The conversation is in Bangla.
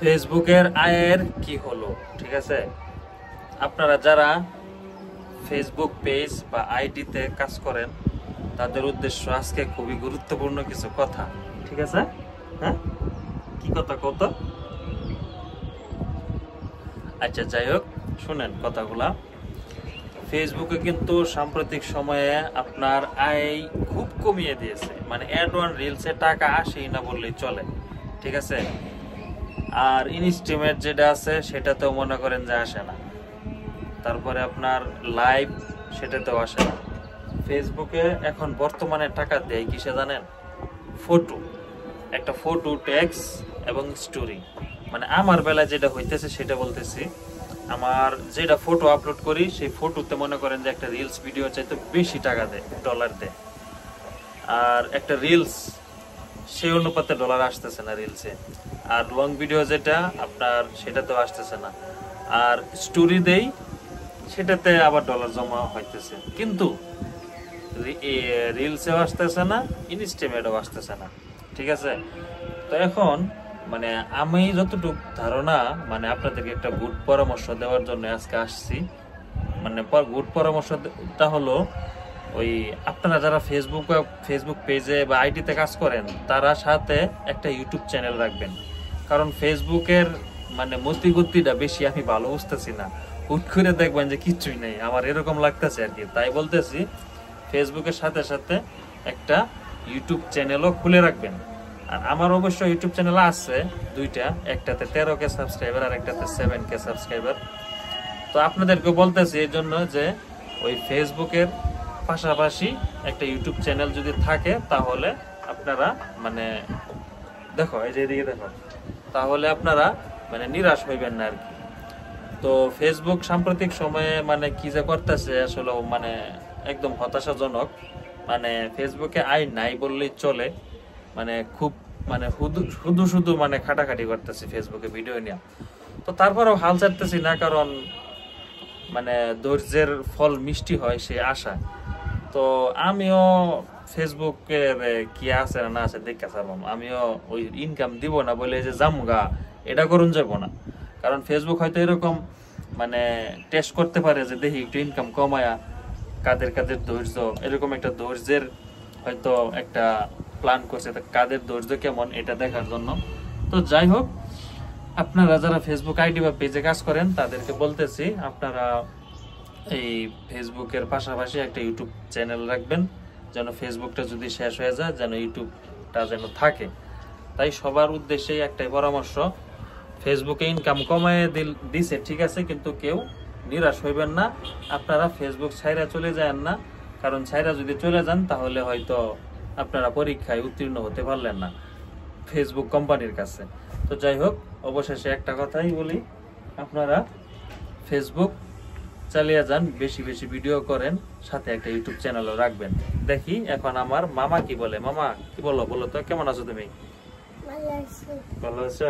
ফেসবুকের আয়ের কি হলো, ঠিক আছে? আপনারা যারা ফেসবুক পেজ বা আইডিতে কাজ করেন তাদের উদ্দেশ্য আজকে খুবই গুরুত্বপূর্ণ কিছু কথা, ঠিক আছে? হ্যাঁ, কি কথা কত? আচ্ছা, যাই হোক, শুনেন কথাগুলা। ফেসবুকে কিন্তু সাম্প্রতিক সময়ে আপনার আয় খুব কমিয়ে দিয়েছে, মানে অ্যাড ওয়ান রিলসে টাকা আসেই না বললেই চলে, ঠিক আছে? আর ইনস্টিমেট যেটা আছে সেটাতেও মনে করেন যে আসে না। তারপরে আপনার লাইভ সেটাতেও আসে না। ফেসবুকে এখন বর্তমানে টাকা দেয় কিসে জানেন? ফটো, একটা ফটো, টেক্সট এবং স্টোরি। মানে আমার বেলায় যেটা হইতেছে সেটা বলতেছি। আমার যেটা ফটো আপলোড করি সেই ফটোতে মনে করেন যে একটা রিলস ভিডিও চাইতে বেশি টাকা দেয়, ডলার দেয়। আর একটা রিলস সেই অনুপাতে ডলার আসতেছে না রিলসে। আর লং ভিডিও যেটা আপনার সেটাতেও আসতেছে না। আর স্টোরি দেই সেটাতে আবার ডলার জমা হইতেছে, কিন্তু রিলসেও আসতেছে না, ইনস্টাগ্রামেও আসতেছে না, ঠিক আছে? তো এখন মানে আমি যতটুকু ধারণা, মানে আপনাদেরকে একটা গুড পরামর্শ দেওয়ার জন্য আজকে আসছি। মানে গুড পরামর্শটা হলো, ওই আপনারা যারা ফেসবুক পেজে বা আইডিতে কাজ করেন তারা সাথে একটা ইউটিউব চ্যানেল রাখবেন। কারণ ফেসবুকের মানে মতিগতিটা বেশি আমি ভালো বুঝতেছি না। হুট করে দেখবেন যে কিছুই নেই, আমার এরকম লাগতেছে আর কি। তাই বলতেছি ফেসবুকের সাথে সাথে একটা ইউটিউব চ্যানেলও খুলে রাখবেন। আর আমার অবশ্য ইউটিউব চ্যানেল আছে দুইটা, একটাতে 13K সাবস্ক্রাইবার আর একটাতে 7K সাবস্ক্রাইবার। তো আপনাদেরকে বলতেছি এই জন্য যে ওই ফেসবুকের পাশাপাশি একটা ইউটিউব চ্যানেল যদি থাকে তাহলে আপনারা মানে দেখো, এই যে এদিকে দেখো, তাহলে আপনারা মানে নিরাশ হইবেন না আর কি। তো ফেসবুক সাম্প্রতিক সময়ে মানে কি যে করতেছে আসলে মানে একদম হতাশাজনক। মানে ফেসবুকে আয় নাই বললেই চলে, মানে খুব মানে শুধু মানে খাটাখাটি করতেছি ফেসবুকে ভিডিও নিয়ে। তো তারপরেও হাল ছাড়তেছি না, কারণ মানে ধৈর্যের ফল মিষ্টি হয় সে আশা। তো আমিও ফেসবুকের কি আছে না আছে দেখে চালাম, আমিও ওই ইনকাম দিব না বলে যে জামগা এটা করুন যাবো না। কারণ ফেসবুক হয়তো এরকম মানে টেস্ট করতে পারে যে দেখি একটু ইনকাম কমায়া কাদের ধৈর্য, এরকম একটা ধৈর্যের হয়তো একটা প্ল্যান করছে, কাদের ধৈর্য কেমন এটা দেখার জন্য। তো যাই হোক, আপনারা যারা ফেসবুক আইডি বা পেজে কাজ করেন তাদেরকে বলতেছি আপনারা এই ফেসবুকের পাশাপাশি একটা ইউটিউব চ্যানেল রাখবেন, যেন ফেসবুকটা যদি শেষ হয়ে যায় যেন ইউটিউবটা যেন থাকে। তাই সবার উদ্দেশ্যে একটাই পরামর্শ, ফেসবুকে ইনকাম কমায় দিছে ঠিক আছে, কিন্তু কেউ নিরাশ হইবেন না। আপনারা ফেসবুক ছাইরা চলে যান না, কারণ ছাইরা যদি চলে যান তাহলে হয়তো আপনারা পরীক্ষায় উত্তীর্ণ হতে পারলেন না ফেসবুক কোম্পানির কাছে। তো যাই হোক, অবশেষে একটা কথাই বলি, আপনারা ফেসবুক চালিয়ে যান, বেশি বেশি ভিডিও করেন, সাথে একটা ইউটিউব চ্যানেলও রাখবেন। দেখি এখন আমার মামা কি বলে। মামা কি বলো, বলো তো, কেমন আছো তুমি? ভালো আছো?